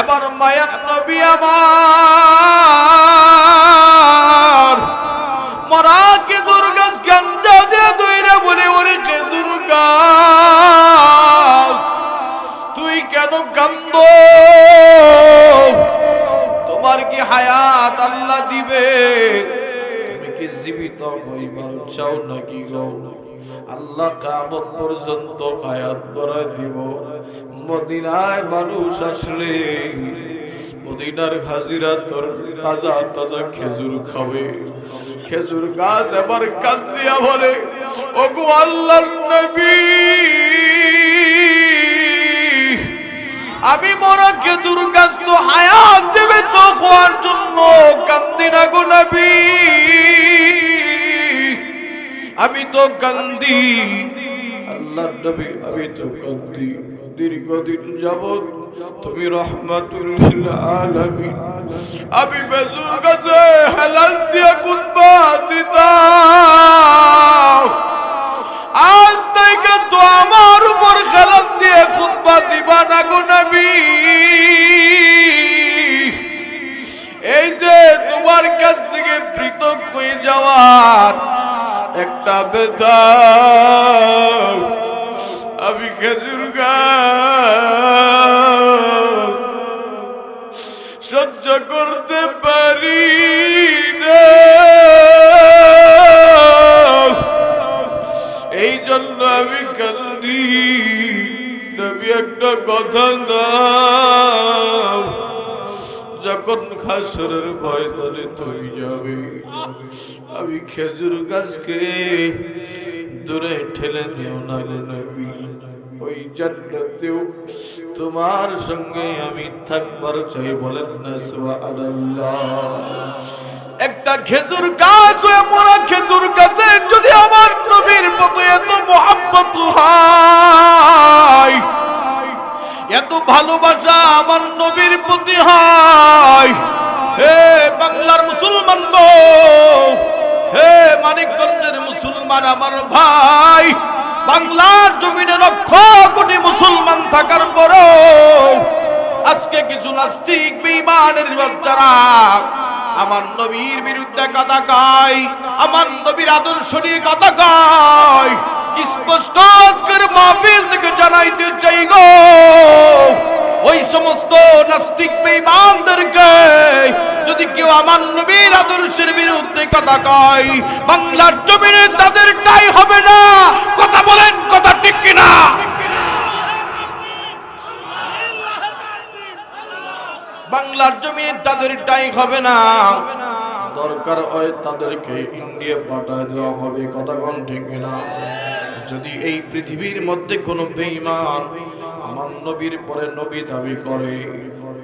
এবার মায়ার নবী আমার মরা খেজুর গাছ গাঞ্জা দিয়ে দইরা বলে ওরে খেজুর গাছ তুই কেন কান্দ? তোমার কি হায়াত আল্লাহ দিবে? তুমি কি জীবিত হইবার চাও নাকি গো? আল্লাহ কিয়ামত পর্যন্ত হায়াত বাড়ায় দিব। মদিনায় মানুষ আসলে মদিনার হাজিরা তোর তাজা তাজা খেজুর খাবে। খেজুর গাছ এবার কাঁদিয়া বলে ওগো আল্লাহর নবী, আমি মরা খেজুর গাছ তো হায়াত দেবে তো খাওয়ার জন্য কান্দি না গো নবী, আমি তো কান্দি। আল্লাহর নবী আমি তো কান্দি, দীর্ঘদিন যাবত তুমি রাহমাতুল লিল আলামিন, আমি খেজুর গাছে হালাল দিয়ে কুতবা দিতাম, আজ থেকে তো আমার উপর হালাল দিয়ে কুতবা দিবা না গো নবী। এই যে তোমার কাছ থেকে পৃথক হয়ে যাওয়ার একটা ব্যথা আমি খেজুর গাছ সহ্য করতে পারি না, এই জন্য আমি কান্দি। নবী একটা কথা দাও, যখন হাসরের ময়দানে তুমি যাবে আমি খেজুর গাছকে দূরে ঠেলে দিও না রে নবী, ওই জান্নাতেও তোমার সঙ্গে আমি থাকবার চাই। বলেন না সুবহানাল্লাহ। একটা খেজুর গাছ হয়ে মরা খেজুর গাছে যদি আমার নবীর প্রতি এত মহব্বত হয়, এত ভালোবাসা আমার নবীর প্রতি হয়, হে বাংলার মুসলমান গো, হে মানিকগঞ্জের মুসলমান আমার ভাই, বাংলার জমিনে লক্ষ কোটি মুসলমান থাকার পরও আজকে কিছু নাস্তিক বেঈমানের বাচ্চারা আমার নবীর বিরুদ্ধে কথা কয়, আমার নবীর আদর্শ নিয়ে কথা কয়। স্পষ্ট আজকের মাহফিল থেকে জানাইতে চাই গো, ওই সমস্ত নাস্তিক বেঈমানদেরকে যদি কেউ আমার নবীর আদর্শের বিরুদ্ধে কথা কয়, বাংলার জমিনে তাদের ঠাঁই হবে না। কথা বলেন, কথা ঠিক কিনা? বাংলার জমিনে তাদের ঠাঁই হবে না, দরকার হয় তাদেরকে ইন্ডিয়া পাঠিয়ে দেওয়া হবে। কথা কোন ঠিক কিনা? যদি এই পৃথিবীর মধ্যে কোনো বেঈমান আমার নবীর পরে নবী দাবি করে,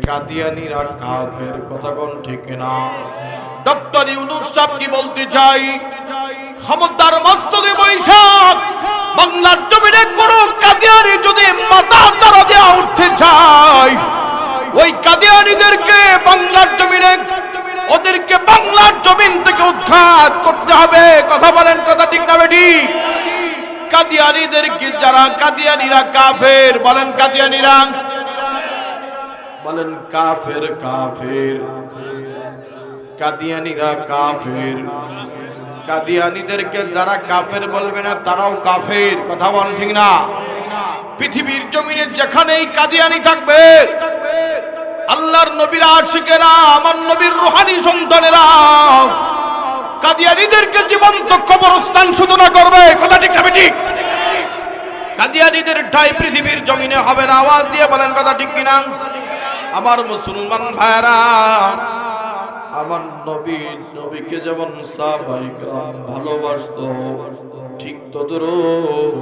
কাদিয়ানীরা কাফের। কথা কোন ঠিক কিনা? ডক্টর ইউনূস সাহেব কি বলতে চাই, খবরদার মসজিদে বৈশাখ বাংলার জমিনে কোন কাদিয়ানী যদি মাথা তারা দেওয়া উঠতে চায়, ওই কাদিয়ানীদেরকে বাংলার জমিনে ওদেরকে বাংলার জমিন থেকে উৎখাত করতে হবে। কথা বলেন, কথা ঠিক না বেঠিক? কাদিয়ানীদেরকে যারা কাদিয়ানীরা কাফের, বলেন কাদিয়ানীরা, বলেন কাফের, কাফের কাদিয়ানীরা কাফের। কাদিয়ানীদেরকে যারা কাফের বলবে না তারাও কাফের। কথা বলেন ঠিক না? পৃথিবীর জমিনে যেখানেই কাদিয়ানী থাকবে, আল্লাহর নবীর আশিকেরা, আমার নবীর রূহানি সন্তানেরা কাদিয়ানীদেরকে জীবন্ত কবরস্থান সূচনা করবে। কথা ঠিক না ঠিক? কাদিয়ানীদের ঠাঁই পৃথিবীর জমিনে হবে না। আওয়াজ দিয়ে বলেন কথা ঠিক কিনা? আমার মুসলমান ভাইরা, আমার নবীকে যেমন সাহাবায়ে কেরাম ভালোবাসতো, ঠিক তদ্রূপ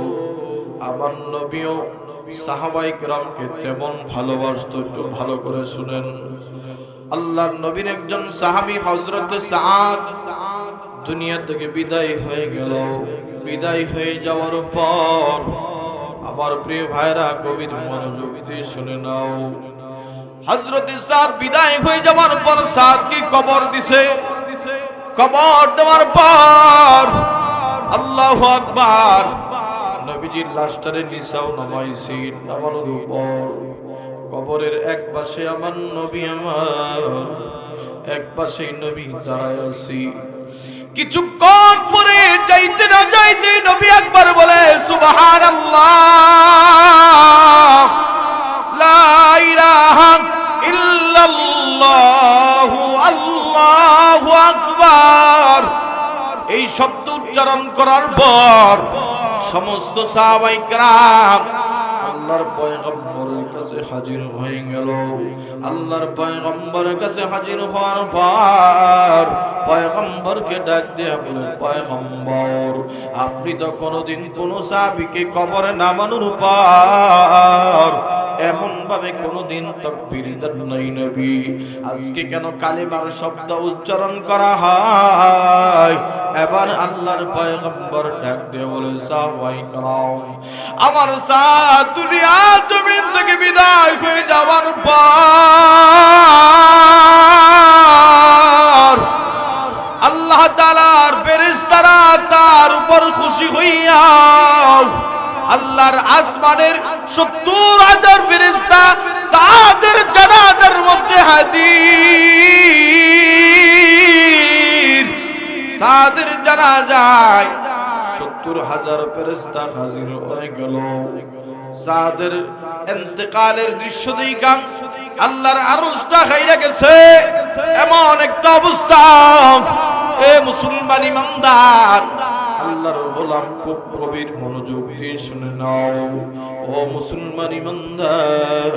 আমার নবীও সাহাবায়ে কেরামকে তেমন ভালোবাসতো। একটু ভালো করে শুনেন। আল্লাহর নবীর একজন সাহাবী হযরত সাআদ দুনিয়া থেকে বিদায় হয়ে গেল। বিদায় হয়ে যাওয়ার পর আমার প্রিয় ভাইরা গভীর মনোযোগ দিয়ে শুনে নাও, হযরত সাদ বিদায় হয়ে যাওয়ার পর সাদকে কবর দিছে। কবর দেওয়ার পর আল্লাহু আকবার, নবীজির লাশটারে নিসাও নামাইছেন নামানোর উপর কবরের এক পাশে আমার নবী, আমার এক পাশে নবী দাঁড়ায় আছি। কিছুক্ষণ পরে যাইতে না যাইতে নবী একবার বলে সুবহানাল্লাহ, লা ইলাহা ইল্লাল্লাহু, আল্লাহু আকবার। এই শব্দ উচ্চারণ করার পর সমস্ত সাহাবায়ে কেরাম আল্লাহর পয়গম্বরের কাছে হাজির হয়ে গেল। আল্লাহর পয়গম্বরের কাছে হাজির হওয়ার পর পয়গম্বরকে ডাক দিয়ে বলে, পয়গম্বর, আপনি তো কোনোদিন কোন সাহাবীকে কবরে নামানোর পর এমন ভাবে কোনোদিন তাকবীর দেন নাই নবী। আজকে কেন কালেমার শব্দ উচ্চারণ করা হয়? এবার আল্লাহর পয়গম্বর ডাক দিয়ে বলে, সাহাবায়ে কেরাম, আমার সাথ দুনিয়া জমিন থেকে বিদায় হয়ে যাওয়ার পর আল্লাহ তাআলার ফেরেশতারা তার উপর খুশি হইয়া আল্লাহর আসমানের ৭০,০০০ ফেরেশতা সাদের জানাজার মধ্যে হাজির। সাদের জানাজায় ৭০,০০০ ফেরেশতা হাজির হয়ে গেল। সাদের ইন্তেকালের দৃশ্য দেখা আল্লাহর আরশটা খাইরা গেছে, এমন একটা অবস্থা। এ মুসলমান ইমানদার, আল্লাহর গোলাম খুব গভীর মনোযোগ দিয়ে শুনে নাও। ও মুসলমান ইমানদার,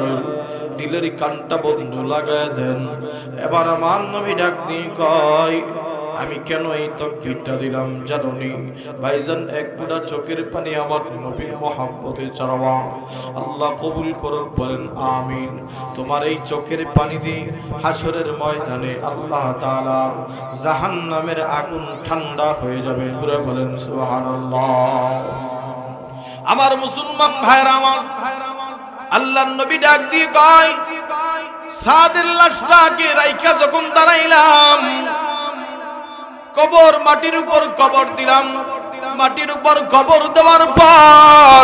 দিলের কানটা বন্ধ লাগায় দেন। এবার আমার নবী ডাক দিয়ে কয়, আমি কেন এই তাকবীরটা দিলাম জানোনি ভাইজান? এক ফোঁটা চোখের পানি আমার নবীর মহব্বতে চারাওয়া, আল্লাহ কবুল করুক, বলেন আমিন। তোমার এই চোখের পানি দিয়ে হাসরের ময়দানে আল্লাহ তাআলা জাহান্নামের আগুন ঠান্ডা হয়ে যাবে। পুরো বলেন সুবহানাল্লাহ। আমার মুসলমান ভাইরা, আমার আল্লাহর নবী ডাক দিয়ে কয়, সাদের লাশটাকে রাইখা যখন দাঁড়াইলাম, কবর মাটির উপর কবর দিলাম। মাটির উপর কবর দেওয়ার পর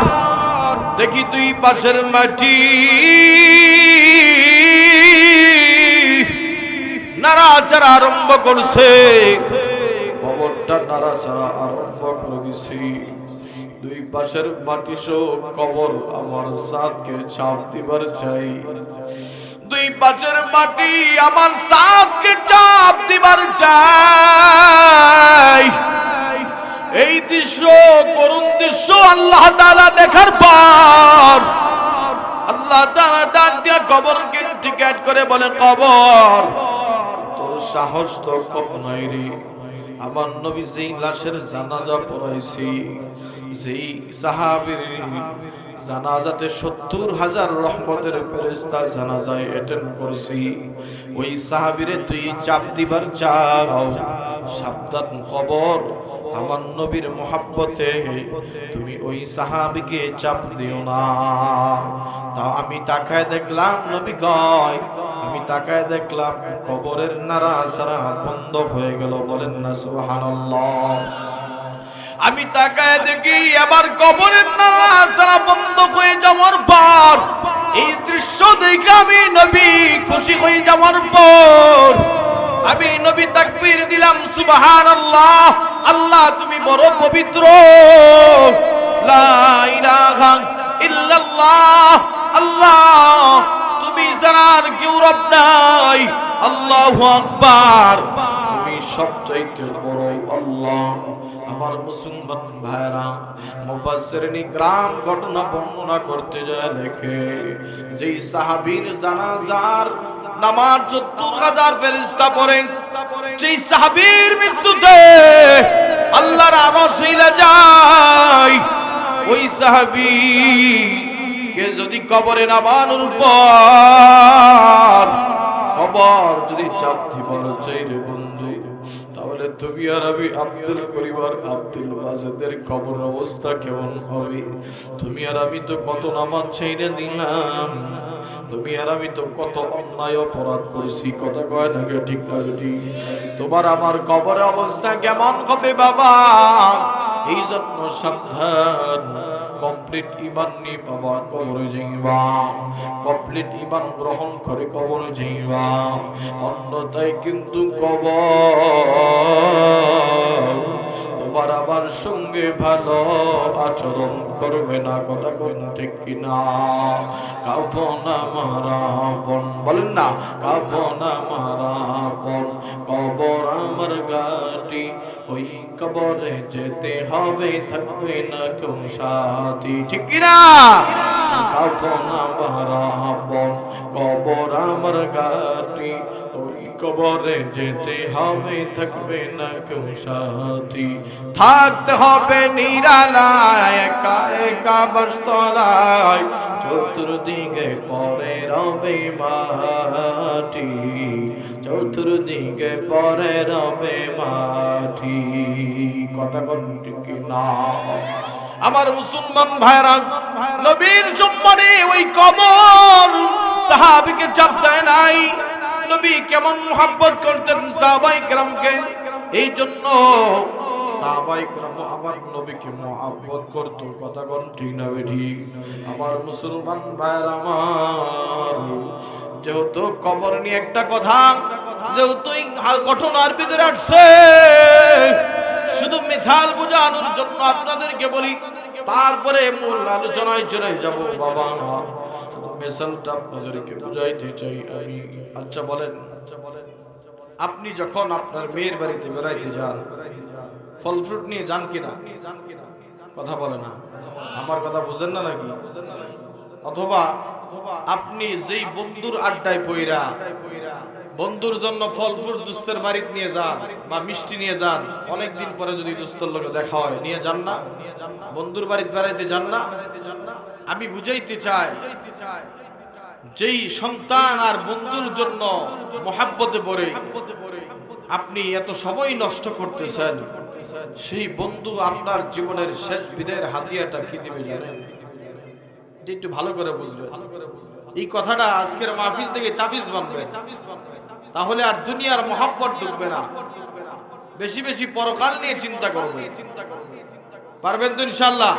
দেখি দুই পাশের মাটি নাড়াচাড়া আরম্ভ করছে। কবরটা নাড়াচাড়া আরম্ভ করে দিছি। দুই পাশের মাটি সহ কবর আমার সাদকে চাপ দিবার চাই। দুই পাশের মাটি আমার সাদকে চাপ দিবার চাই। এই দৃশ্য, করুণ দৃশ্য আল্লাহ তাআলা দেখার পর আল্লাহ তাআলা ডাক দিয়া কবরকে টিকেট করে বলে, কবর, তোর সাহস তো কম নাই রে। আমার নবী যেই লাশের জানাজা পড়াইছি, যেই সাহাবীর জানাজাতে ৭০,০০০ রহমতের ফেরেশতা জানাজায় অ্যাটেন্ড করছি, ওই সাহাবীরে তুই চাপ দিবার চাও। সাবধান কবর, আমার নবীর মহব্বতে তুমি ওই সাহাবীকে চাপ দিও না। তা আমি তাকায় দেখলাম, নবী কয়, আমি তাকায় দেখলাম কবরের নাড়াচাড়া বন্ধ হয়ে গেল। বলেন না সুবহানাল্লাহ। আমি তাকায় দেখি আবার কবরের নাড়াচাড়া বন্ধ হয়ে যাওয়ার পর, এই দৃশ্য দেখে আমি নবী খুশি হয়ে যাওয়ার পর আমি নবী তাকবীর দিলাম, সুবহানাল্লাহ। আল্লাহ তুমি বড় পবিত্র, লা ইলাহা ইল্লাল্লাহ, আল্লাহ তুমি ছাড়া আর কেউ রব নাই, আল্লাহু আকবার, তুমি সবচাইতে বড় আল্লাহ। আমার মুসলমান ভাইরা, মুফাসসিরিন ইকরাম ঘটনা বর্ণনা করতে যায় লেখে, যেই সাহাবীর জানাজার নামাজ ৭০,০০০ ফেরেশতা পড়েন, যেই সাহাবীর মৃত্যুতে আল্লাহর আরশ হিলে যায়, ওই সাহাবী কে যদি কবরে নামানোর পর কবর যদি চাপ দিবার চাই রে বন্ধু, তাহলে তুমি আর আমি আব্দুল করিম আর আব্দুল বাজেদের কবর অবস্থা কেমন হবে? তুমি আর আমি তো কত নামাজ ছেড়ে দিলাম, তুমি আর আমি তো কত অন্যায় অপরাধ করছি, কথা কয় না ঠিক না ঠিক? তোমার আমার কবরের অবস্থা কেমন হবে বাবা? এই জন্য সাবধান, কমপ্লিট ঈমান নিয়ে বাবা কবরে যাইবা, কমপ্লিট ঈমান গ্রহণ করে কবরে যাইবা, অন্যথায় কিন্তু কবর তোমার আমার সঙ্গে ভালো আচরণ করবে না। কথা কোন ঠিক কিনা? কাফন আমার আপন, বলেন না, কাফন আমার আপন, কবর আমার গাটি, ওই কবরে যেতে হবে, থাকবে না কেউ সাথী। ঠিক কিনা? কাফন আমার আপন, কবর আমার গাটি, ওই কবরে যেতে হবে, থাকবে না কেউ সাথী। থাকতে হবে নিরালায়, একা একা বাসতলায়, চতুর্দিকে পরে রবে মাটি, চতুর্দিকে পরে রবে মাটি। কথা কোন ঠিক না? আমার মুসলমান ভাইরা, নবীর সম্মানে ওই কবর সাহাবীকে চাপ দেয় নাই। নবী কেমন মুহাব্বত করতেন সাহাবায়ে কেরামকে, এই জন্য সাহাবায়ে কেরাম আমার নবীকে মুহাব্বত করত। কথা কোন ঠিক না ঠিক? আমার মুসলমান ভাইরা আমার, যেহেতু কবর নিয়ে একটা কথা, যেহেতু ঘটনার ভিতরে আসছে, শুধু মিসাল বোঝানোর জন্য আপনাদেরকে বলি, তারপরে মূল আলোচনায় চলে যাব। বাবা শুধু মিসালটা আপনাদেরকে বুঝাইতে চাই আমি। আচ্ছা বলেন, আপনি যখন আপনার মেয়ের বাড়িতে বেড়াইতে যান, ফল ফ্রুট নিয়ে যান কিনা? কথা বলে না, আমার কথা বুঝেন না নাকি? অথবা আপনি যেই বন্ধুর আড্ডায় পইরা বন্ধুর জন্য ফল ফ্রুট দুস্থের বাড়িতে নিয়ে যান বা মিষ্টি নিয়ে যান, অনেকদিন পরে যদি দুস্থর লোকে দেখা হয়, নিয়ে যান না? বন্ধুর বাড়িতে বেড়াইতে যান না? আমি বুঝাইতে চাই, যেই সন্তান আর বন্ধুর জন্য মহাব্বতে পড়ে আপনি এত সময় নষ্ট করতেছেন, সেই বন্ধু আপনার জীবনের শেষ বিদায়ের হাতিয়ারটা কি দিবে জানেন? একটু ভালো করে বুঝবেন। এই কথাটা আজকের মাহফিল থেকে তাবিজ বানবেন, তাহলে আর দুনিয়ার মহাব্বত ঢুকবে না। বেশি বেশি পরকাল নিয়ে চিন্তা করবেন। পারবেন তো ইনশাআল্লাহ?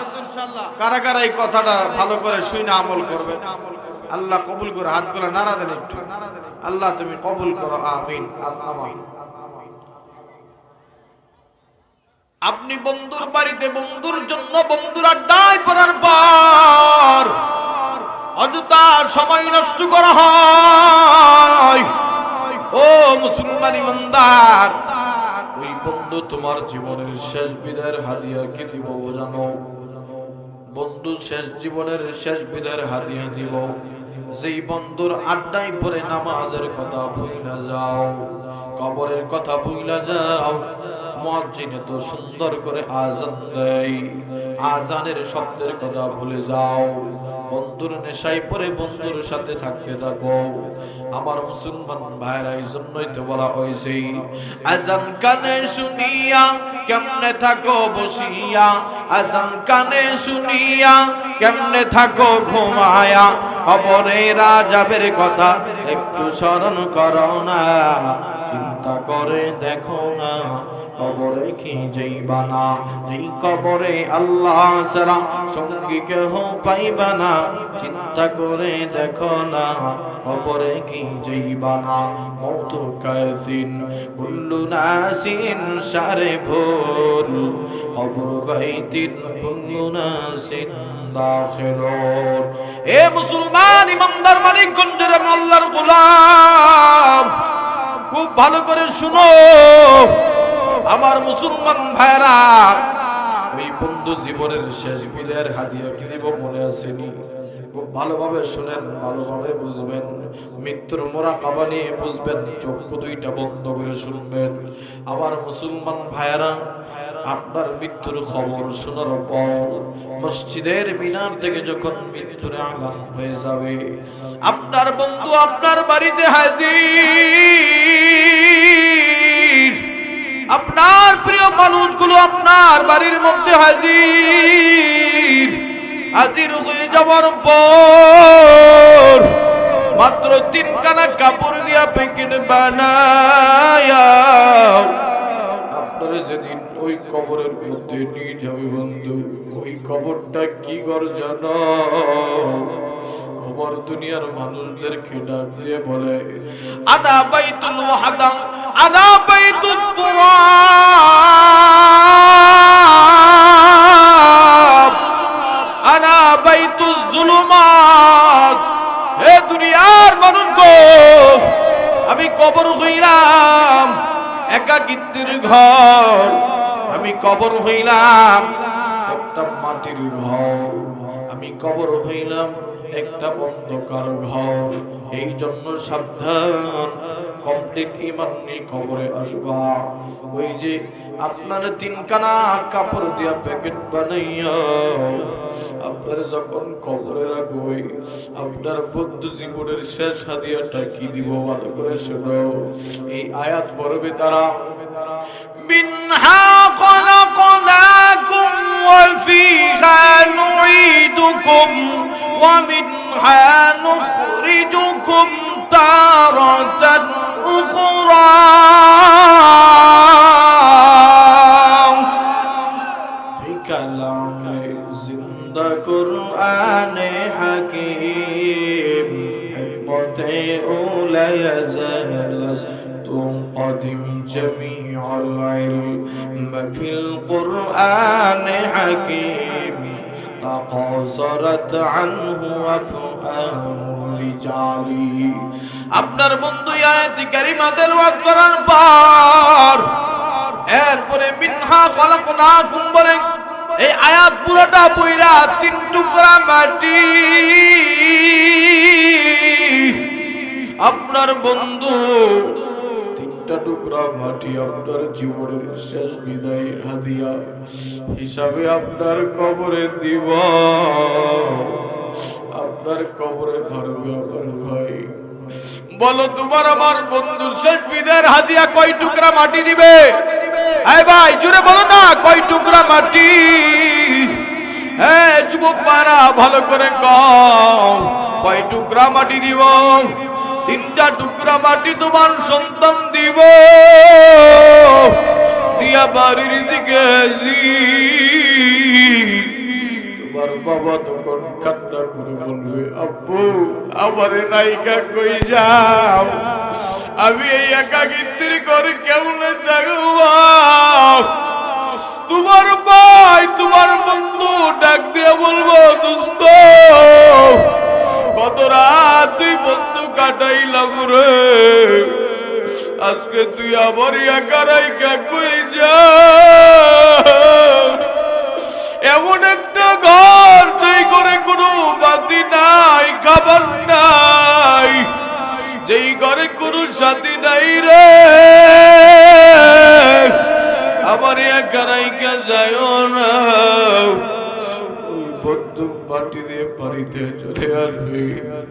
কারা কারা এই কথাটা ভালো করে শুনে আমল করবেন? আল্লাহ কবুল করে, হাত করে নাড়া দেন একটু। আল্লাহ তুমি কবুল করো, আমিন। আমিন। আপনি বন্ধুর বাড়িতে বন্ধুর জন্য বন্ধুর আড্ডায় পড়ার পর অযথা সময় নষ্ট করা হয়। ও মুসলমান ইমানদার, ওই বন্ধু তোমার জীবনের শেষ বিদায়ের হাদিয়া কি দিব জানো? বন্ধু শেষ জীবনের শেষ বিদায়ের হাদিয়া দিব যেই বন্ধুর আড্ডায় পড়ে নামাজের কথা ভুইলা যাও, কবরের কথা ভুইলা যাও, মুয়াজ্জিন এত সুন্দর করে আযান দেয়, আযানের শব্দের কথা ভুলে যাও, বন্ধুর নেশায় পড়ে বন্ধুর সাথে থাকতে থাকো। আমার মুসলমান ভাইরা, এই জন্যই তো বলা হয়েছে, আযান কানে শুনিয়া কেমনে থাকো বসিয়া, আযান কানে শুনিয়া কেমনে থাকো ঘুমায়া, কবরের আযাবের কথা একটু স্মরণ করো না, চিন্তা করে দেখো না, কবরে কি যাইবা না, এই কবরে আল্লাহ ছাড়া সঙ্গী কেহ পাইবা না, চিন্তা করে দেখো না, কবরে কি যাইবা না। মওতু কাসিন কুল্লু নাসিন শারে ভুল, কবর বাইতিন কুল্লু নাসিন দাখিলুন। এ মুসলমান ইমানদার মানিকগঞ্জের আল্লাহর গোলাম, খুব ভালো করে শুনো আমার মুসলমান ভাইরা, ওই বন্ধু জীবনের শেষ বিদায়ের হাদিয়া কি দিব মনে আসেনি? খুব ভালোভাবে শুনেন, ভালোভাবে বুঝবেন, মৃত্যুর মুরাকাবা নিয়ে বুঝবেন, চোখ দুইটা বন্ধ করে শুনবেন। আমার মুসলমান ভাইরা, আপনার মৃত্যুর খবর শোনার পর মসজিদের মিনার থেকে যখন মৃত্যুর আগান হয়ে যাবে, আপনার বন্ধু আপনার বাড়িতে হাজির, আপনার প্রিয় মানুষগুলো আপনার বাড়ির মধ্যে হাজির। হাজির হয়ে যাওয়ার পর মাত্র 3 কানা কাপড় দিয়া প্যাকেট বানায়া আপনারা যেদিন ওই কবরের মধ্যে নিয়ে যাবে বন্ধু। ওই কবরটা কি ঘর জানো? কবর দুনিয়ার মানুষদেরকে ডাক দিয়ে বলে, আনা বাইতুল ওয়াহদা, আনা বাইতুত তুরাব, আনা বাইতুজ জুলুমাত। হে দুনিয়ার মানুষ গো, আমি কবর হইলাম একাকিত্বের ঘর, আমি কবর হইলাম একটা মাটির ঘর, আমি কবর হইলাম একটা অন্ধকার ঘর। এই জন্য সাবধান, কমপ্লিট ঈমান নিয়ে কবরে আসবা। ওই যে আপনার তিনখানা কাপড় দিয়া প্যাকেট বানাইয়া আপনার যখন কবরে রাখবে, আপনার বদ্ধ জীবনের শেষ হাদিয়াটা কি দিব ভালো করে শোনো। এই আয়াত পড়বে তারা, মিনহা খলাকনাকুম ওয়া ফিহা নুঈদুকুম ওয়া মিনহা নুখরিজুকুম তারাতান উখরা। ফি কালামে জিন্দা কুরআনে হাকীম হিকমতে উলায়া জালাস قدم جميع العلم في القرآن حكيم تقاصرت عنه أفهام الرجال। আপনার বন্ধু আয়াত কারিমা তেলাওয়াত করার পর এরপরে মিনহা খলাকনাকুম বলে এই আয়াত পুরোটা পড়া তিন টুকরা মাটি আপনার বন্ধু তিনটা টুকরা মাটি আপনার জীবনের শেষ বিদায় হাদিয়া হিসাবে আপনার কবরে দিব, আপনার কবরে ধরবে আমার ভাই। বলো তোমার আমার বন্ধু শেষ বিদায়ের হাদিয়া কয় টুকরা মাটি দিবে? এই ভাই জুড়ে বলো না, কয় টুকরা মাটি? হ্যাঁ যুবক পারা ভালো করে কও, কয় টুকরা মাটি দিব? তিনটা টুকরা মাটি তোমার সন্তান দিব, দিয়া বাড়ির দিকে তোমার বাবা তখন কান্না করে বলবে, আব্বু আমারে নায়িকা কই যাও, আমি এই একাকিত্বের ঘরে কেমনে থাকব? তোমার ভাই তোমার বন্ধু ডাক দিয়ে বলবো, দোস্ত কত রাত তুই বন্ধু কাটাইলাম রে, আজকে তুই আবার একা রাইকা কই যা। এমন একটা ঘর যেই ঘরে কোনো বাতি নাই, খাবার নাই, যেই ঘরে কোনো সাথী নাই রে, আবার একা রাইকা যাইও না। ওই বন্ধু মাটি দিয়ে বাড়িতে চলে আসবে,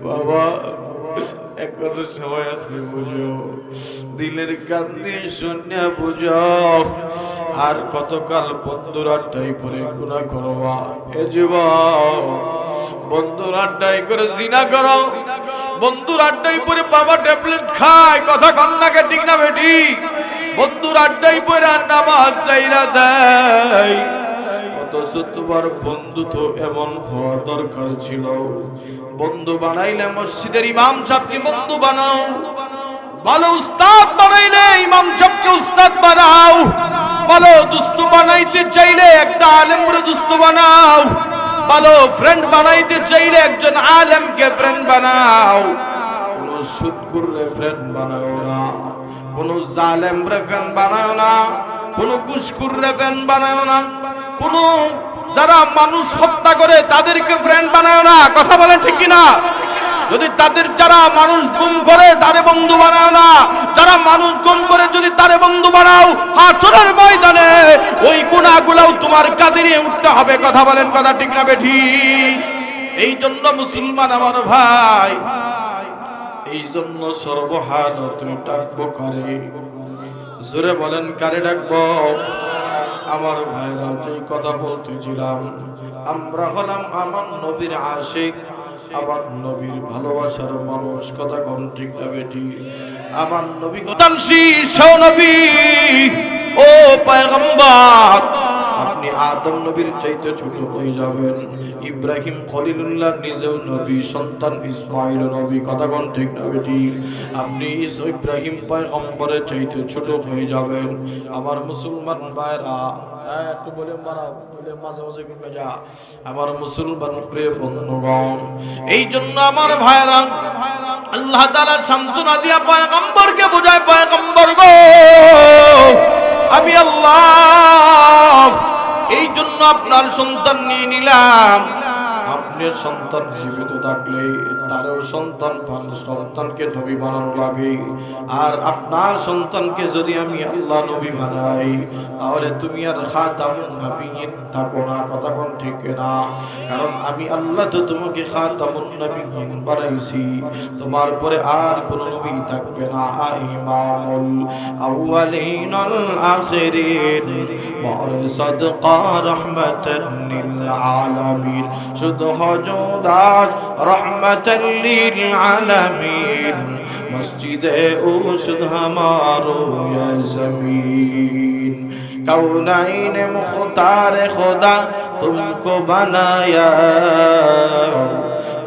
বাবা এখনো সময় আছে বুঝো, দিলের কান দিয়ে শুনে বুঝো, আর কতকাল বন্ধুর আড্ডাই করে গুনাহ করবা? এ জীবন বন্ধুর আড্ডাই করে জিনা করো, বন্ধুর আড্ডাই পরে বাবা ট্যাবলেট খায়, কথা কন্যাকে ঠিক না বেটি? বন্ধুর আড্ডাই পরে নামাজ চাইরা দেয়, অথচ তোমার বন্ধু তো এমন হওয়া দরকার ছিল। বন্ধু বানাইলে মসজিদের ইমাম সাহেবকে বন্ধু বানাও, ভালো উস্তাদ বানাইলে ইমাম সাহেবকে উস্তাদ বানাও, ভালো দুস্থ বানাইতে চাইলে একটা আলেমরে দুস্থ বানাও, ভালো ফ্রেন্ড বানাইতে চাইলে একজন আলেমকে ফ্রেন্ড বানাও। কোন সুদখোররে ফ্রেন্ড বানাও না, কোন জালেমরে ফ্রেন্ড বানাও না, কোন ঘুষখোররে ফ্রেন্ড বানাও না, কোন যারা মানুষ হত্যা করে তাদেরকে ফ্রেন্ড বানাও না, কথা বলেন ঠিক কিনা? যদি তাদের যারা মানুষ গুম করে তারে বন্ধু বানাও না, যারা মানুষ গুম করে যদি তারে বন্ধু বানাও, হাসরের ময়দানে ওই গুনাহগুলোও তোমার কাঁধে নিয়ে উঠতে হবে, কথা বলেন কথা ঠিক না বেঠি? এই জন্য মুসলমান আমার ভাই, এই জন্য সর্বহারতে ডাকবো কারে? জোরে বলেন কারে ডাকবো? আমার ভাইরা যেই কথা বলতেছিলাম, আমরা হলাম আমার নবীর আশিক, আমার নবীর ভালোবাসার মানুষ, কথা কোন ঠিক না বেটি? আমার নবী তানসি নবী, ও পয়গম্বর, আপনি আদম নবীর চাইতে ছোট হয়ে যাবেন। ইব্রাহিম খলিলুল্লাহ নিজেও নবী, সন্তান ইসমাইল নবী, কথা কোন ঠিক না বেটি? আপনি ইব্রাহিম পয়গম্বরের চাইতে ছোট হয়ে যাবেন। আমার মুসলমান ভাইরা, একটু বলে মারা বলে মাঝে মাঝে ঘুমে যা। আমার মুসলমান প্রিয় বন্ধুগণ, এই জন্য আমার ভাইরা আল্লাহ তাআলা সান্ত্বনা দিয়া পয়গম্বরকে বোঝায়, পয়গম্বর গো আমি আল্লাহ এই জন্য আপনার সন্তান নিয়ে নিলাম। আপনার সন্তান জীবিত থাকলে তারও সন্তানকে নবী বানানো লাগে, আর আপনার সন্তানকে যদি আমি আল্লাহ নবী বানাই তাহলে তুমি আর খাতামুন নবিয়্যিন থাকো না, কথা কোন ঠিক না? কারণ আমি আল্লাহ তো তোমাকে খাতামুন নবিয়্যিন বানাইছি, তোমার পরে আর কোন নবী থাকবে না। ইমামুল আউয়ালিন ওয়াল আখিরিন মুরসাদকা রাহমাতান লিল আলামিন, শুধু হজুদার রহমতাল লিল আলামিন, মসজিদে উসদ হামারো ইয়া জমিন, কৌনাইন মুখতার खुदा तुमको बनाया,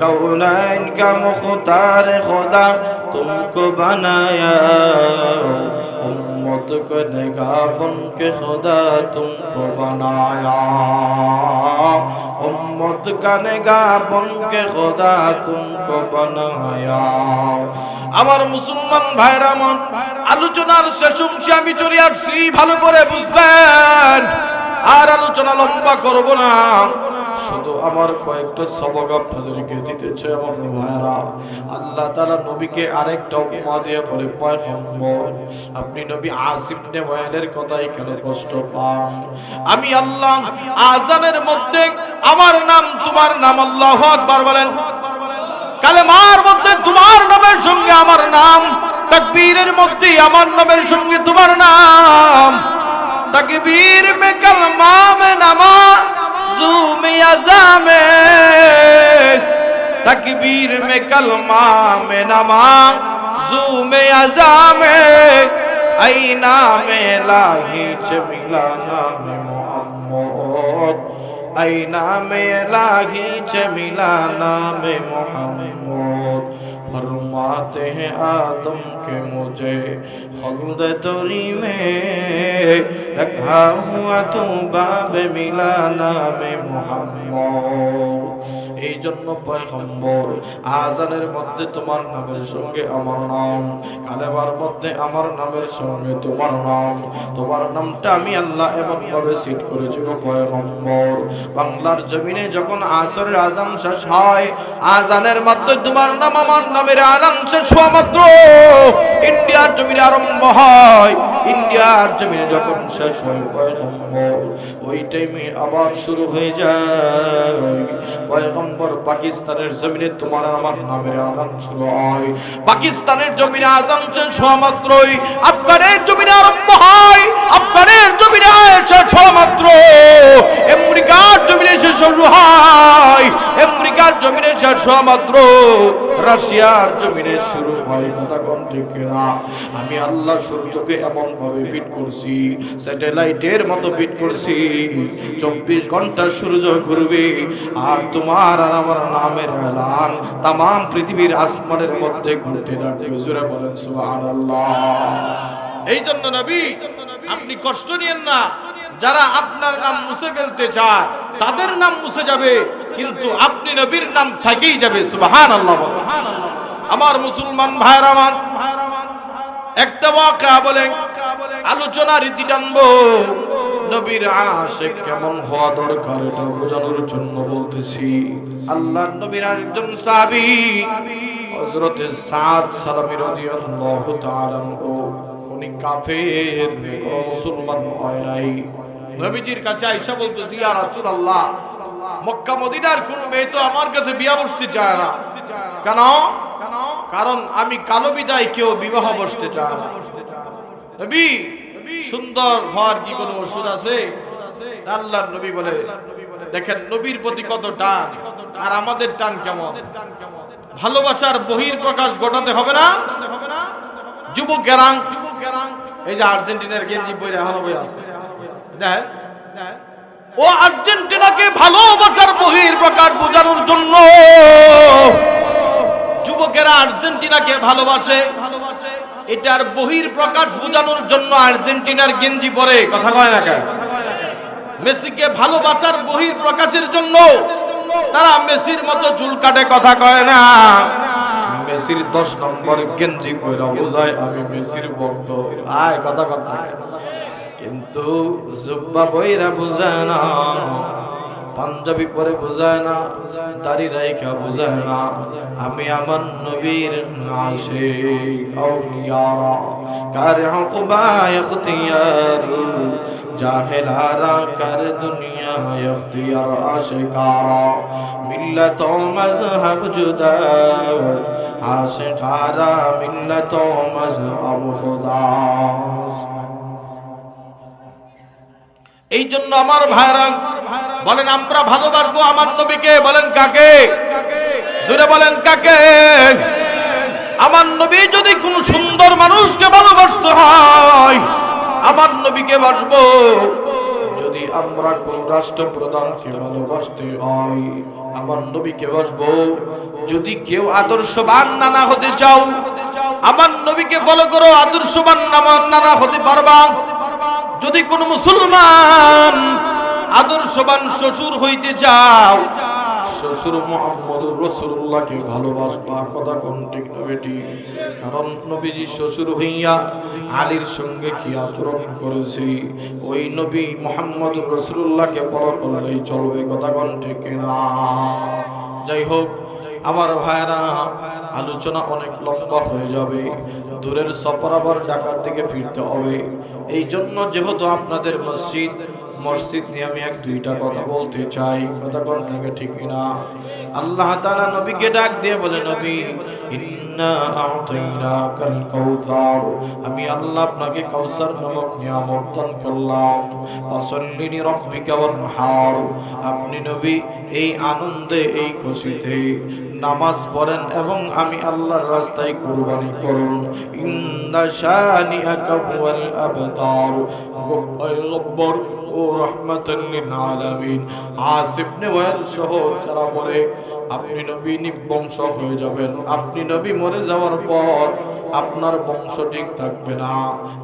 कौनाइन का मुख्तार खुदा तुमको बनाया, उम्मत को निगाह बन के खुदा तुमको बनाया, उम्मत का निगाह बन के खुदा तुमको बनाया। আমার মুসলমান ভাইরা, আমার আলোচনার শেষ অংশে আমি চলে আসছি, ভালো করে বুঝবেন, আর আলোচনা লম্বা করব না। শুধু আমার কয়েকটা সবক আপনাদেরকে দিতে চাই আমার ভাইরা। আল্লাহ তাআলা নবীকে আরেকটা উপমা দিয়ে বলে, পয়গম্বর আপনি নবী আসিফ ইবনে ওয়াইলের কথাই কেন কষ্ট পান? আমি আল্লাহ আযানের মধ্যে আমার নাম তোমার নাম, আল্লাহু আকবার বলেন, কালেমার মধ্যে তোমার নামের সঙ্গে আমার নাম, তাকবীরের মধ্যে আমার নামের সঙ্গে তোমার নাম, तकबीर में कलमा में नमाज़ू में अज़ा में, तकबीर में कलमा में नमाज़ू में अज़ा में, आईना में लाही चमिला नाम मोहम्मद, आईना में लाही चमिला नाम मोहम्मद, फरमाते हैं आदम के मुझे खुल्द तोरी में रखा हुआ तू बाब मिला नाम मोहम्मद। এই জন্য পয়গম্বর আযানের মধ্যে তোমার নামের সঙ্গে আমার নাম, কালেমার মধ্যে আমার নামের সঙ্গে তোমার নাম, তোমার নামটা আমি আল্লাহ এমন ভাবে সিট করেছি গো পয়গম্বর। বাংলার জমিনে যখন আসরের আযান শেষ হয়, আযানের মধ্যে তোমার নাম আমার নামের আযান শেষ হওয়া মাত্র ইন্ডিয়ার জমিনে আরম্ভ হয়। ইন্ডিয়ার জমিনে যখন শেষ হয় পয়গম্বর, ওই টাইমে আবার শুরু হয়ে যায় পয়গম্বর পাকিস্তানের জমিনে তোমার আমার নামের আযান শুরু হয়। পাকিস্তানের জমিনে আযান শেষ হওয়া মাত্রই আফগানের জমিনে আরম্ভ হয়, আফগানের জমিনে শেষ হওয়া মাত্র আমেরিকার জমিনে শেষ শুরু হয়, আমেরিকার জমিনে শেষ হওয়া মাত্র রাশিয়ার জমিনে শুরু হয়, কথা কোন ঠিক না? আমি আল্লাহ সূর্যকে এমন ভাবে ফিট করছি, স্যাটেলাইটের মতো ফিট করছি, 24 ঘন্টা সূর্য ঘুরবে, আর তোমার আর আমার নামের এলান তাম পৃথিবীর আসমানের মধ্যে ঘুরতে থাকবে। জোরে বলেন সুবহানাল্লাহ। এই জন্য নবী আপনি কষ্ট নিয়েন না, যারা আপনার নাম মুছে ফেলতে চায় তাদের নাম মুছে যাবে, কিন্তু আপনি নবীর নাম থেকেই যাবে। সুবহানাল্লাহ। আমার মুসলমান ভাইরা, আমার একটা ওয়াকা বলে আলোচনা রীতি টানবো, নবীর আশিক কেমন হওয়া দরকার এটা বোঝানোর জন্য বলতেছি। আল্লাহর নবীর একজন সাহাবী হযরতে সাদ সালামী রাদিয়াল্লাহু তাআলা আনহু, উনি কাফের, কোনো মুসলমান হয় নাই। নবীজির কাছে আয়েশা বলতেছি, ইয়া রাসূলুল্লাহ, মক্কা মদিনার কোন মেয়ে তো আমার কাছে বিয়ে বসতে চায় না। কেন? কারণ আমি কালো বিদায় কেউ বিবাহ বসতে চায় না। নবী, সুন্দর হওয়ার কি কোনো ওষুধ আছে? আল্লাহর নবী বলে, ও দেখেন নবীর প্রতি কত টান, আর আমাদের টান কেমন। ভালোবাসার বহির প্রকাশ ঘটাতে হবে না? যুবকেরা, এই যে আর্জেন্টিনার গেঞ্জি পরে এখনো বই আছে, দেখেন ও আর্জেন্টিনাকে ভালোবাসার বহির প্রকাশ বোঝানোর জন্য যুবকেরা আর্জেন্টিনাকে ভালোবাসে, এটার বহির প্রকাশ বোঝানোর জন্য আর্জেন্টিনার গেঞ্জি পরে, কথা কয় না কেন? মেসিকে ভালোবাসার বহির প্রকাশের জন্য তারা মেসির মতো চুল কাটে, কথা কয় না। মেসির 10 নম্বর গেঞ্জি পরে বোঝায় আমি মেসির ভক্ত, আয় কথা কথা। কিন্তু জুব্বা পয়রা বোঝায় না, পাঞ্জাবি পরে বোঝায় না, দাড়ি রাইখা বোঝায় না আমি আমার নবীর আশিক। আউলিয়ারা কার হুকমা ইখতিয়ার, জাহেলারা কার দুনিয়া ইখতিয়ার। আশিকারা মিল্লাত ও মযহব জুদা, আশিকারা মিল্লাত ও মযহব খুদা। এই জন্য আমার ভাইরা বলেন, আমরা ভালোবাসবো আমার নবীকে, বলেন কাকে? জোরে বলেন কাকে? আমার নবী যদি কোন সুন্দর মানুষকে ভালোবাসতে হয়, আমার নবীকে বাসবো। যদি আমরা কোন রাষ্ট্রপ্রধানকে ভালোবাসতে হয়, আমার নবীকে বাসবো। যদি কেউ আদর্শবান নানা হতে চাও, আমার নবীকে ফলো করো, আদর্শবান নানা হতে পারবা। যদি কোন মুসলমান আদর্শবান শ্বশুর হইতে যাও, শ্বশুর মুহাম্মদুর রাসূলুল্লাহকে ভালোবাসবা, কথা কোন ঠিক না বেটি? কারণ নবীজি শ্বশুর হইয়া আলীর সঙ্গে কি আচরণ করেছে, ওই নবী মুহাম্মদুর রাসূলুল্লাহকে ফলো করলেই চলবে, কথা কোন ঠিক না? যাই হোক আমার ভাইরা, আলোচনা অনেক লম্বা হয়ে যাবে, দূরের সফর আবার ঢাকার দিকে ফিরতে হবে। এই জন্য যেহেতু আপনাদের মসজিদ নিয়ে আমি 1-2টা কথা বলতে চাই, কথা কোন থেকে ঠিক না? আল্লাহ তাআলা নবীকে ডাক দিয়ে বলে, নবী ইন্না আ'তাইনাকাল কাউসার, আমি আল্লাহ আপনাকে কাউসার নামক নিয়ামত দান করলাম। ফাসাল্লি লিরাব্বিকা ওয়ানহার, আপনি নবী এই আনন্দে এই খুশিতে নামাজ পড়েন এবং আমি আল্লাহর রাস্তায় কুরবানি করুন। ইন্না শানিআকা হুয়াল আবতার, পয়গম্বর ও রাহমাতাল লিল আলামিন আসিফ ইবনে ওয়াইল সহ যারা বলে আপনি নবী নিবংশ হয়ে যাবেন, আপনি নবী মরে যাওয়ার পর আপনার বংশ ঠিক থাকবে না,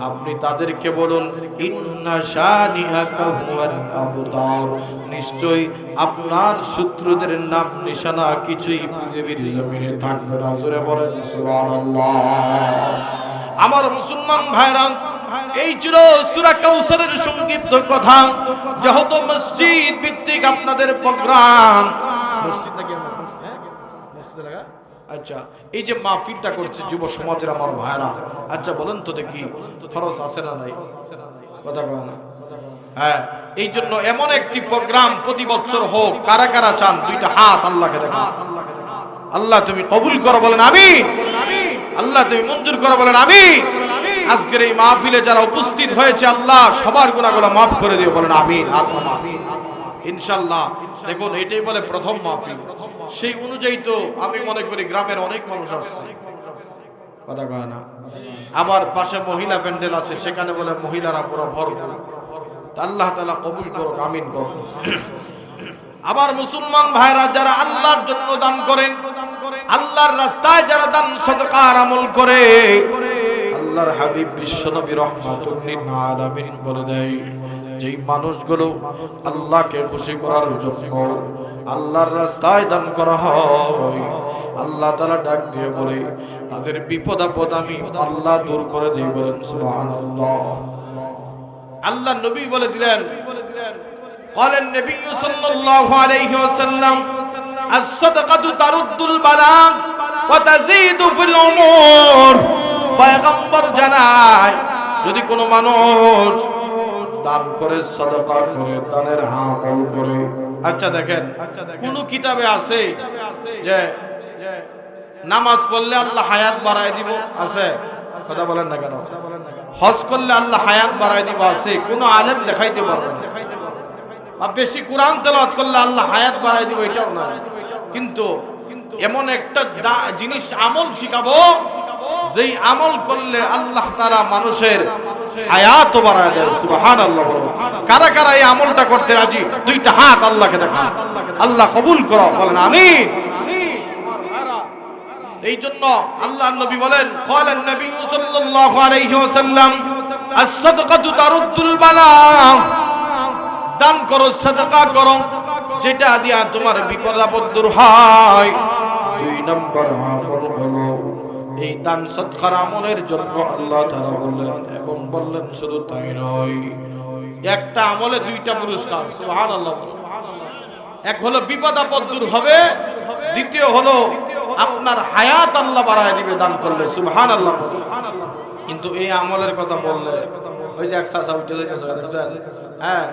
আপনি তাদেরকে বলুন ইন্না শানিআকা হুয়াল আবতার, নিশ্চয়ই আপনার শত্রুদের নাম নিশানা কিছুই পৃথিবীর জমিনে থাকবে না। জোরে বলেন সুবহানাল্লাহ। আমার মুসলমান ভাইরা, এই ছিল সূরা কাউসারের সংক্ষিপ্ত কথা। যেহেতু মসজিদ ভিত্তিক আপনাদের প্রোগ্রাম, মসজিদ নাকি মসজিদে লাগা, আচ্ছা এই যে মাহফিলটা করছে যুব সমাজের আমার ভাইরা, আচ্ছা বলেন তো দেখি খরচ আছে না নাই? কথা বলেন না? হ্যাঁ, এই জন্য এমন একটি প্রোগ্রাম প্রতি বছর হোক। কারা কারা চান? 2টা হাত আল্লাহকে দেখা। আল্লাহ তুমি কবুল করো, বলেন আমিন। আল্লাহ তুমি মঞ্জুর করো, বলেন আমিন। আজকের এই মাহফিলে যারা উপস্থিত হয়েছে, আল্লাহ সবার গুনাহগুলো মাফ করে দিও, বলেন আমিন। আত্মা ইনশাআল্লাহ। দেখুন এটাই বলে প্রথম মাহফিল, সেই অনুযায়ী তো আমি মনে করি গ্রামের অনেক মানুষ আসছে, কথা কয় না? আবার পাশে মহিলা প্যান্ডেল আছে, সেখানে বলে মহিলারা পুরো ভরপুর। আল্লাহ তাআলা কবুল করুক, আমিন করুন। আবার মুসলমান ভাইরা যারা আল্লাহর জন্য দান করেন, আল্লাহর রাস্তায় যারা দান সদকার আমল করে, আল্লাহর হাবিব বিশ্বনবী রাহমাতুল লিল আলামিন বলে দেয়, যেই মানুষগুলো আল্লাহকে খুশি করার জন্য আল্লাহর রাস্তায় দান করা হয়, আল্লাহ তাআলা ডাক দিয়ে বলে তাদের বিপদ আপদ আমি আল্লাহ দূর করে দেই, বলেন সুবহানাল্লাহ। আল্লাহ নবী বলে দিলেন, قال النبي صلى الله عليه وسلم الصدقة ترد البلاء وتزيد في الأمور। পয়গম্বর জানায়, যদি কোনো মানুষ দান করে, সাদাকা করে, দানের আমল করে। আচ্ছা দেখেন, কোন কিতাবে আছে যে নামাজ পড়লে আল্লাহ হায়াত বাড়ায় দিব? আছে? কথা বলেন না কেন? হজ করলে আল্লাহ হায়াত বাড়ায় দিব? আছে? কোন আলেম দেখাইতে পারবে না। বা বেশি কোরআন তেলাওয়াত করলে আল্লাহ হায়াত বাড়ায় দিবে, এটাও না। কিন্তু এমন একটা জিনিস আমল শিখাবো, যেই আমল করলে আল্লাহ তাআলা মানুষের হায়াত বাড়ায় দেয়। সুবহানাল্লাহ। কারা কারা এই আমলটা করতে রাজি? দুইটা হাত আল্লাহকে দেখান, আল্লাহ কবুল করো, বলেন আমিন। এই জন্য আল্লাহর নবী বলেন, ক্বালান নবী সাল্লাল্লাহু আলাইহি ওয়াসাল্লাম, আস-সাদকাতু তারুদ্দুল বালা। দান করো, সাদাকা করো, যেটা দিয়া তোমার বিপদ আপদ দূর হয়। দুই নম্বর আমল হলো এই দান সদকার আমলের জন্য আল্লাহ তাআলা বললেন, এবং বললেন শুধু তাই নয়, একটা আমলে দুইটা পুরস্কার। সুবহানাল্লাহ। এক হলো বিপদ আপদ দূর হবে, দ্বিতীয় হলো আপনার হায়াত আল্লাহ বাড়ায় দিবে দান করলে। সুবহানাল্লাহ। কিন্তু এই আমলের কথা বললে ওই যে এক চাচা উঠে যাইতেছে, দেখছেন? হ্যাঁ,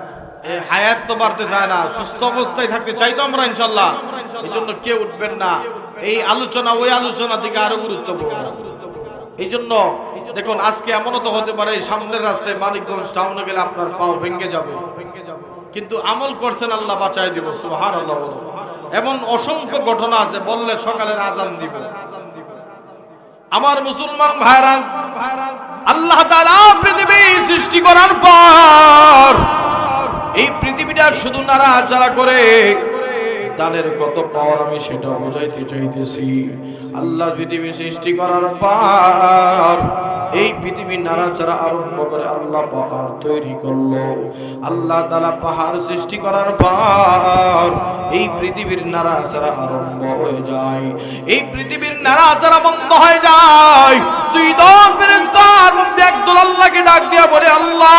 এই হায়াত তো বাড়তে চায় না, সুস্থ অবস্থায় থাকতে চাই তো আমরা ইনশাআল্লাহ। এই জন্য কেউ উঠবেন না, এই আলোচনা ওই আলোচনা থেকে আরো গুরুত্বপূর্ণ। এই জন্য দেখুন, আজকে এমনও তো হতে পারে সামনের রাস্তায় মানিকগঞ্জ টাউনে গেলে আপনার পাও ভেঙে যাবে, কিন্তু আমল করছেন আল্লাহ বাঁচায় দিব। সুবহানাল্লাহ। এমন অসংখ্য ঘটনা আছে, বললে সকালের আজান দিব। আমার মুসলমান ভাইরা, আল্লাহ তাআলা পৃথিবী সৃষ্টি করার পর এই পৃথিবীটা শুধু নাড়াচাড়া করে দানের কত পাওয়ার আমি সেটা বোঝাইতে চাইতেছি। আল্লাহ পৃথিবী সৃষ্টি করার পর এই পৃথিবী নাড়াচাড়া আরম্ভ করে আল্লাহ পাহাড় তৈরি করলো। আল্লাহ তাআলা পাহাড় সৃষ্টি করার পর এই পৃথিবীর নাড়াচাড়া আরম্ভ হয়ে যায়। এই পৃথিবীর নাড়াচাড়া বন্ধ হয়ে যায়। দুই দল ফেরেশতার মধ্যে একদল আল্লাহকে ডাক দিয়া বলে, আল্লাহ,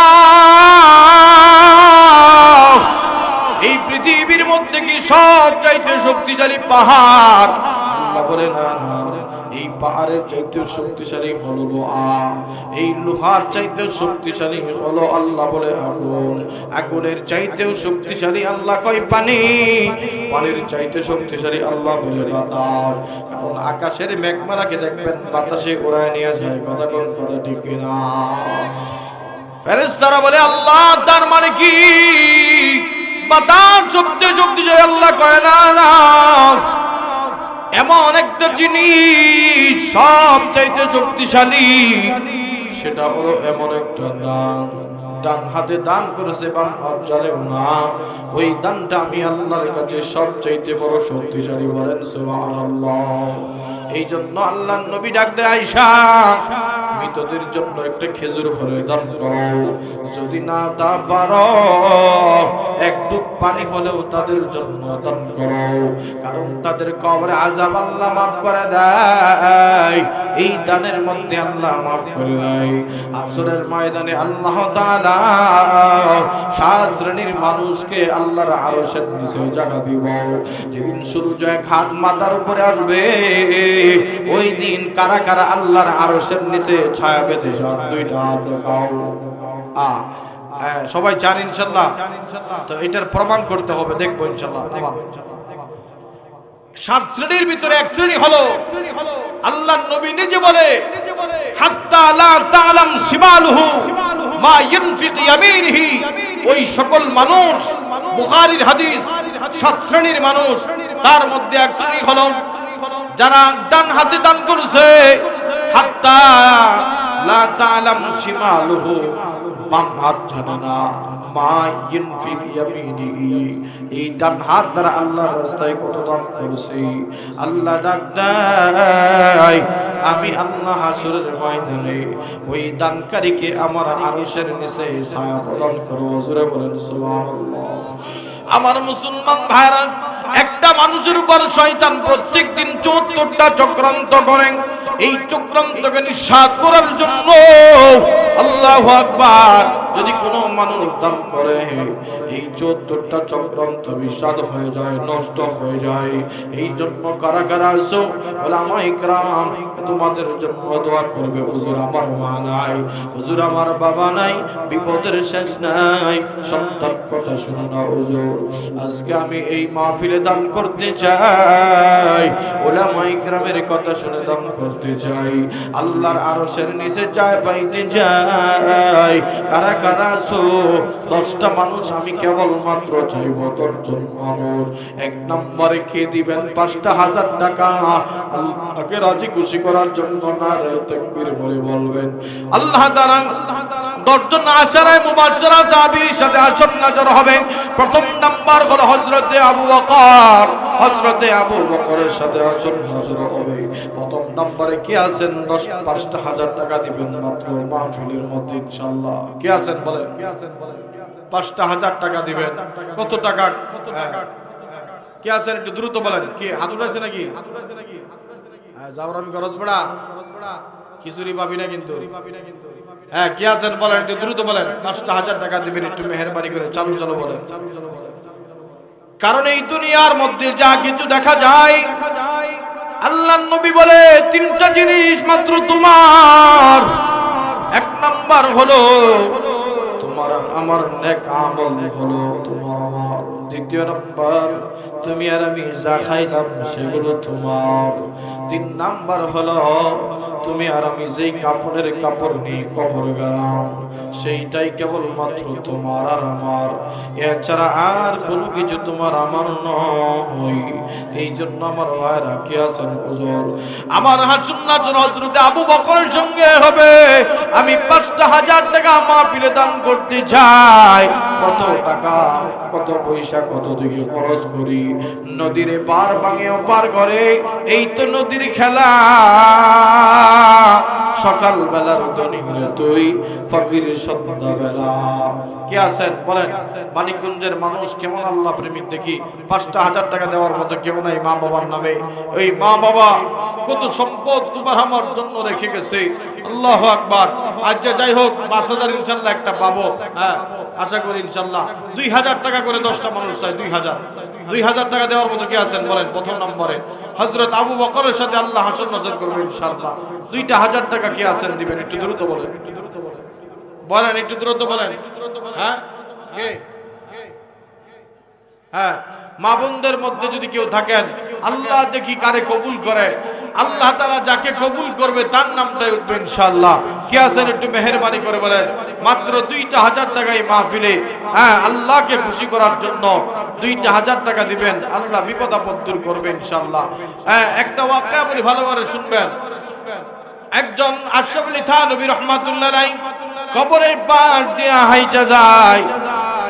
এই পৃথিবীর মধ্যে কি সব চাইতে শক্তিশালী পাহাড়? আল্লাহ বলে, না না, এই পাহাড়ের চাইতে শক্তিশালী হলো লোহা, এই লোহার চাইতে শক্তিশালী হলো আল্লাহ বলে আগুন, আগুনের চাইতেও শক্তিশালী আল্লাহ কয় পানি, পানির চাইতে শক্তিশালী আল্লাহ বলে বাতাস। কারণ আকাশের মেঘমালাকে দেখবেন বাতাসে উড়ায় নিয়ে যায়। কথা কোন কথা ঠিক কিনা? ফেরেশতারা বলে, আল্লাহ, তার মানে কি বাতাস সবচেয়ে শক্তিশালী? আল্লাহ কয়, না না, এমন একটা জিনিস সব চাইতে শক্তিশালী, সেটা হলো এমন একটা দান, ডান হাতে দান করেছে বাম হাত জানেও না, ওই দানটা আমি আল্লাহর কাছে সব চাইতে বড় শক্তিশালী। বলেন সুবহানাল্লাহ। এই জন্য আল্লাহর নবী ডাক দেয়, আয়েশা, মৃতদের জন্য একটা খেজুর ফলে দান করো, যদি না তা পারো এক টুক পানি হলেও তাদের জন্য দান করো, কারণ তাদের কবরে আযাব আল্লাহ মাফ করে দেয়। এই দানের মধ্যে আল্লাহ মাফ করে দেয়। আসরের ময়দানে আল্লাহ তাআলা 7 শ্রেণীর মানুষকে আল্লাহর আরশের নিচে জায়গা দিব। যেদিন সূর্য এক হাত মাথার উপরে আসবে, ওই দিন কারা কারা আল্লাহর আরশের নিচে ছায়া পেতে চান? দুইটা হাত দেখাও। সবাই চান ইনশাআল্লাহ? তো এটার প্রমাণ করতে হবে, দেখবো ইনশাআল্লাহ। 7 শ্রেণীর ভিতরে এক শ্রেণী হলো, আল্লাহর নবী নিজে বলে, হাত্তা লা তা'লাম শিমালুহু মা ইয়ানফিক ইয়ামিনিহি। ওই সকল মানুষ, বুখারীর হাদিস, 7 শ্রেণীর মানুষ, তার মধ্যে এক শ্রেণী হলো যারা ডান হাতে দান করেছে, হাত্তা লা তা'লাম শিমালুহু, বাম হাত জানে না, মা ইয়ানফিক ইয়ামিনিহি, এই ডান হাত দ্বারা আল্লাহর রাস্তায় কত দান করেছে। আল্লাহ ডাক দেয়, আমি আল্লাহ হাসরের ময়দানে ওই দানকারীকে আমার আরশের নিচে ছায়া প্রদান করব। জোরে বলেন সুবহানাল্লাহ। আমার মুসলমান ভাইরা, একটা মানুষের উপর শয়তান প্রত্যেকদিন 74টা চক্রান্ত করেন। এই চক্রান্তকে নিঃসাত করার জন্য আল্লাহু আকবার, যদি কোনো মানুষ দান করে, এই 74টা চক্রান্ত বিস্বাদ হয়ে যায়, নষ্ট হয়ে যায়। এই জন্য কারা কারা আছো ওলামায়ে কেরাম, তোমাদের জন্য দোয়া করবে। হুজুর, আমার মা নাই, হুজুর, আমার বাবা নাই, বিপদের শেষ নাই, সন্তান কথা শুনো না হুজুর, আজকে আমি এই মাহফিলে দান করতে চাই, ওলামায়ে কেরামের কথা শুনে দান করতে চাই, আল্লাহর আরশের নিচে চায় পাইতে চাই। চাই। কারা কারা আছো? 10টা মানুষ আমি কেবলমাত্র চাইব, 10 জন মানুষ। 1 নম্বরে কে দিবেন 5,000 টাকা আল্লাহকে রাজি খুশি করার জন্য? নারে তাকবীর বলে বলবেন। আল্লাহ তাআলা 10 জন আশারায়ে মুবাশশারা সাহাবীর সাথে আসর নজর হবে। প্রথম নাম্বার হলো হযরতে আবু বকর। হযরতে আবু বকরের সাথে আসর নজর হবে। প্রথম নম্বরে কে আছেন? 5,000 টাকা দিবেন মাত্র মাহফিলের মধ্যে ইনশাআল্লাহ। কে আছেন বলেন? 5,000 টাকা দিবেন। কত টাকা? কে আছেন একটু দ্রুত বলেন। কি হাত উঠাইছে নাকি? হ্যাঁ, যাওয়ার আমি খরচ পড়া খিচুড়ি পাবি না কিন্তু। হ্যাঁ, কে আছেন বলেন, একটু দ্রুত বলেন। 5,000 টাকা দিবেন, একটু মেহেরবানি করে চালু চালু বলেন। কারণ এই দুনিয়ার মধ্যে যা কিছু দেখা যায়, আল্লাহর নবী বলে 3টা জিনিস মাত্র তোমার। 1 নাম্বার হলো তোমার আমার নেক আমল হলো তোমার আমার। 2য় নাম্বার তুমি আর আমি যা খাইলাম সেগুলো তোমার। 3 নাম্বার হলো তুমি আর আমি যেই কাপড়ের কাপড় নিয়ে কবর গেলাম সেইটাই কেবলমাত্র তোমার আর আমার, এছাড়া আর কোনো কিছু তোমার আমার নয়। এই জন্য আমার ভাইরা কে আছেন হুজুর, আমার হাসুন নাচুন হযরতে আবু বকরের সঙ্গে হবে। আমি 5,000 টাকা মাহফিলে দান করতে চাই। কত টাকা, কত পয়সা, কত দিকে খরচ করি। নদীর পার ভাঙে পার করে, এই তো নদীর খেলা। সকাল বেলার ধনী হলে তুই, ফকির সন্ধ্যা বেলা। কে আছেন বলেন? মানিকগঞ্জের মানুষ কেমন আল্লাহ প্রেমিক দেখি। 5,000 টাকা দেওয়ার মতো কেউ নাই মা বাবার নামে। ওই মা বাবা কত সম্পদ তোমার আমার জন্য রেখে গেছে। আল্লাহু আকবার। আচ্ছা যাই হোক, 5,000 ইনশাল্লাহ একটা পাবো। হ্যাঁ, আশা করি ইনশাল্লাহ। 2,000 টাকা করে 10টা মানুষ চাই। 2,000 টাকা দেওয়ার মতো কে আছেন বলেন? প্রথম নম্বরে হযরত আবু বকরের সাথে আল্লাহ হাসর নজর করবে ইনশাআল্লাহ। 2,000 টাকা কে আছেন দিবেন? একটু দ্রুত বলেন, বলেন একটু দ্রুত বলেন। হ্যাঁ, কে? হ্যাঁ, মা বোনদের মধ্যে যদি কেউ থাকেন, আল্লাহ দেখি কারে কবুল করে। আল্লাহ তাআলা যাকে কবুল করবে তার নামটাই উঠবে ইনশাআল্লাহ। কে আছেন একটু মেহেরবানি করে বলেন। মাত্র 2,000 টাকাই মাহফিলে, হ্যাঁ, আল্লাহকে খুশি করার জন্য 2,000 টাকা দিবেন। আল্লাহ বিপদ আপদ দূর করবে ইনশাআল্লাহ। হ্যাঁ, একটা ওয়াকিয়া বলি, ভালো করে শুনবেন। একজন আশরাফ আলী থানভী রাহমাতুল্লাহ আলাইহি কবরের পার দিয়ে হাইটা যায়।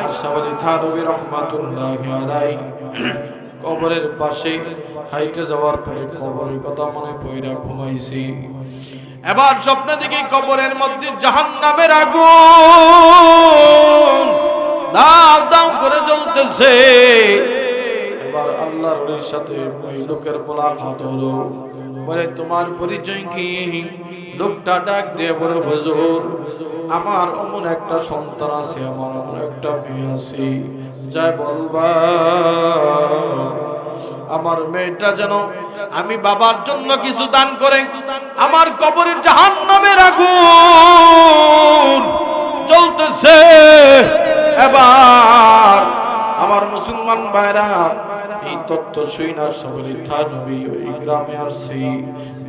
আশরাফ আলী থানভী রাহমাতুল্লাহ আলাইহি কবরের পাশে হাইটা যাওয়ার পরে কবরের কথা মনে পড়া ঘুমাইছি। এবার স্বপ্নে দেখি কবরের মধ্যে জাহান্নামের আগুন দাও দাও করে জ্বলতেছে। এবার আল্লাহর ওলির সাথে ওই লোকের মোলাকাত হলো। বলে তোমার পরিচয় কি? লোকটা ডাক দিয়ে বলে হুজুর, আমার অমন একটা সন্তান আছে, আমার অমন একটা মেয়ে আছে, যাই বলবা আমার মেয়েটা যেন আমি বাবার জন্য কিছু দান করে আমার কবরের জাহান্নামের আগুন জ্বলতেছে। এবার আমার মুসলমান ভাইরা এই তত্ত্ব শুইনা সবলি থানবী ওই গ্রামে আসছি।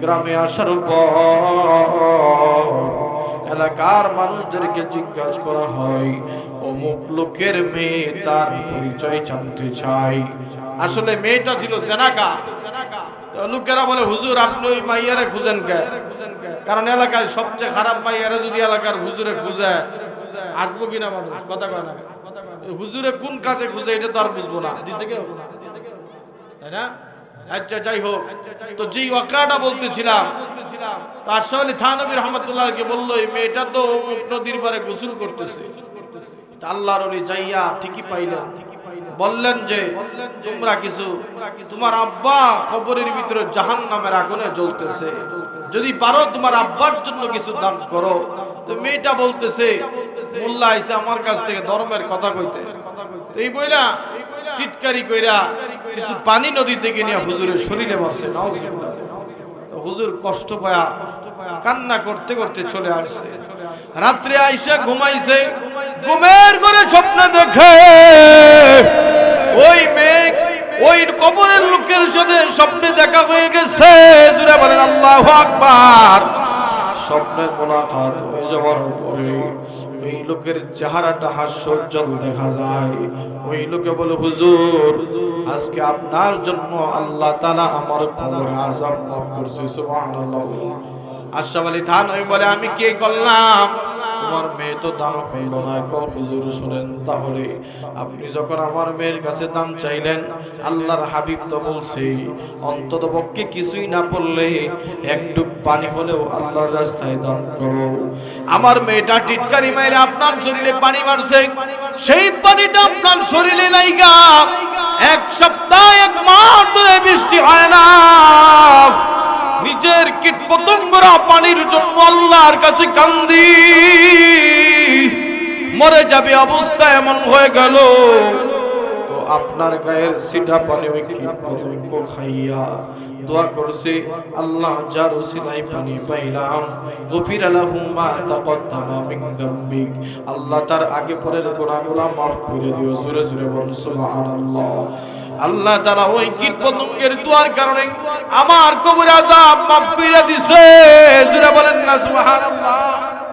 গ্রামে আসার পর এলাকার মানুষদেরকে জিজ্ঞাসা করা হয়, অমুক লোকের মেয়ে, তার পরিচয় জানতে চাই। আসলে মেয়েটা ছিল জেনাকার। লোকেরা বলে হুজুর আপনি ওই মাইয়ারে খুঁজেন কে? কারণ এলাকায় সবচেয়ে খারাপ মাইয়ারে যদি এলাকার হুজুরে খুঁজে আসবো কিনা মানুষ, কথা কয় না। হুজুরে কোন কাজে খুঁজে এটা তো আর বুঝবো না, দিছে কেউ, তাই না? আচ্ছা যাই হোক, তো যেই ওয়াকিয়াটা বলতেছিলাম, আশরাফ আলী থানভী রাহমাতুল্লাহকে বলল এই মেয়েটা তো অমুক নদীর পারে গোসল করতেছে। আল্লাহর ওলি যাইয়া ঠিকই পাইলেন, বললেন যে তোমরা কিছু, তোমার আব্বা কবরের ভিতরে জাহান্নামের আগুনে জ্বলতেছে, যদি পারো তোমার আব্বার জন্য কিছু দান করো। তো মেয়েটা বলতেছে মোল্লা আইছে আমার কাছ থেকে ধর্মের কথা কইতে, এই বইলা টিটকারি কইরা কিছু পানি নদী থেকে নিয়ে হুজুরের শরীরে মারছে। নাউজুবিল্লাহ। হুজুর কষ্ট পায়া কান্না করতে করতে চলে আসছে। রাত্রে আইসা ঘুমাইছে, ঘুমের ঘরে স্বপ্ন দেখে ওই মেয়ে ওই কবরের লোকের সাথে স্বপ্নে দেখা হয়ে গেছে। জুড়ে বলেন আল্লাহু আকবার। স্বপ্নের মোলাকাত হয়ে যাওয়ার পরে ওই লোকের চেহারাটা হাস্যোজ্জ্বল দেখা যায়। ওই লোকে বলে, হুজুর আজকে আপনার জন্য আল্লাহ তাআলা আমার কবরে আযাব মাফ করছে। সুবহানাল্লাহ। আশরাফ আলী থানভী বলে, আমি কি করলাম? তোমার মেয়ে তো দান করলো না। হুজুর শুনেন, তাহলে আপনি যখন আমার মেয়ের কাছে দান চাইলেন, আল্লাহর হাবিব তো বলছে অন্তত পক্ষে কিছুই না পড়লে একটু পানি হলেও আল্লাহর রাস্তায় দান করো। আমার মেয়েটা টিটকারি মাইরে আপনার শরীরে পানি মারছে, সেই পানিটা আপনার শরীরে লাইগা এক সপ্তাহ এক মাস ধরে বৃষ্টি হয় না। নিজের কীট পতঙ্গরা পানির জন্য আল্লাহর কাছে কান্দি, মরে যাবে অবস্থা এমন হয়ে গেল। তো আপনার গায়ের সিটা পানি ওই কীট পতঙ্গ খাইয়া দোয়া করছে, আল্লাহ যার ওসিলায় পানি পাইলাম, গফির লাহু মা তাকদ্দামা মিন যামবিক, আল্লাহ তার আগে পরের গুনাহগুলো মাফ করে দিও। জোরে জোরে বলুন সুবহানাল্লাহ। আল্লাহ তাআলা ওই কীট পতঙ্গের দোয়ার কারণে আমার কবরে আযাব মাফ করে দিছে। জোরে বলেন না সুবহানাল্লাহ।